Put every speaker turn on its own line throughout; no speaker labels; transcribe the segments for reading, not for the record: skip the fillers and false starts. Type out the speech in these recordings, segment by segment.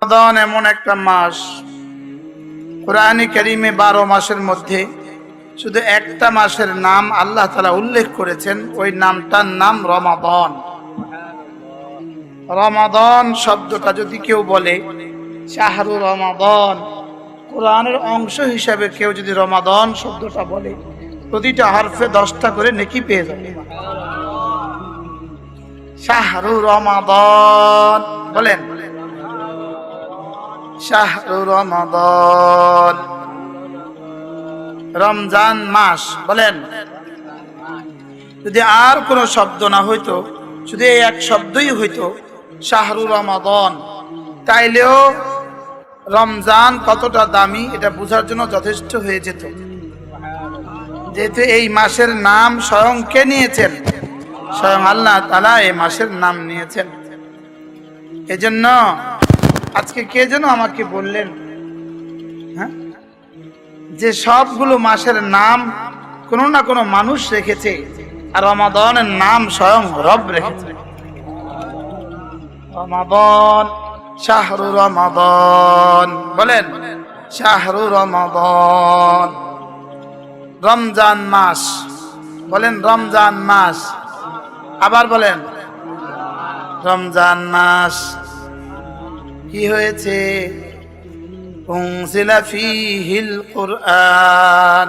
রমাদান এমন একটা মাস, কোরআনে কারীমে 12 মাসের মধ্যে শুধু একটা মাসের নাম আল্লাহ তাআলা উল্লেখ করেছেন, ওই নামটার নাম রমাদান। রমাদান শব্দটা যদি কেউ বলে, শাহরু রমাদান, কোরআনের অংশ হিসাবে কেউ যদি রমাদান শব্দটা বলে, প্রতিটা হরফে 10টা করে নেকি পেয়ে যাবে। শাহরু রমাদান বলেন, শাহরু রমাদান। রমজান মাস বলেন। যদি আর কোনো শব্দ না হইতো, শুধু এই এক শব্দই হইতো, শাহরু রমাদান, তাইলেও রমজান কতটা দামি এটা বোঝার জন্য যথেষ্ট হয়ে যেত। যেহেতু এই মাসের নাম স্বয়ং কে নিয়েছেন? স্বয়ং আল্লাহ তাআলা এই মাসের নাম নিয়েছেন। এজন্য আজকে কে যেন আমাকে বললেন, হ্যাঁ, যে সবগুলো মাসের নাম কোনো না কোনো মানুষ রেখেছে, আর রমাদানের নাম স্বয়ং রব রেখেছে। রমাদান, শাহরু রমাদান বলেন, শাহরু রমাদান। রমজান মাস বলেন, রমজান মাস। আবার বলেন, রমজান মাস। কি হয়েছে? উনজিলা ফীহিল কুরআন,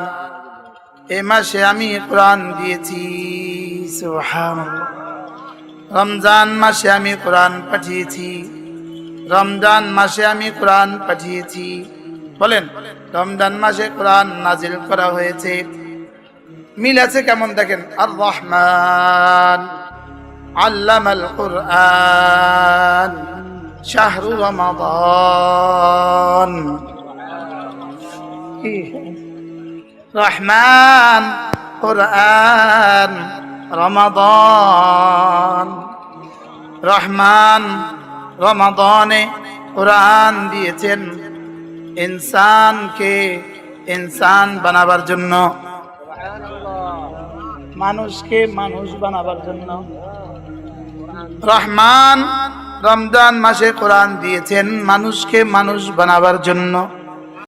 এই মাসে আমি কোরআন দিয়েছি। সুবহানাল্লাহ। রমজান মাসে আমি কোরআন পাঠিয়েছি। রমজান মাসে আমি কোরআন পাঠিয়েছি। বলেন, রমজান মাসে কোরআন নাজিল করা হয়েছে। মিল আছে কেমন দেখেন। আর রহমান আল্লামাল কুরআন, শাহরু রমাদান। রহমান, কুরআন, রমাদান। রহমান রমাদানে কোরআন দিয়েছেন ইনসানকে ইনসান বানাবার জন্য, মানুষকে মানুষ বানাবার জন্য। রহমান রমজান মাসে কোরআন দিয়েছেন মানুষকে মানুষ বানাবার জন্য।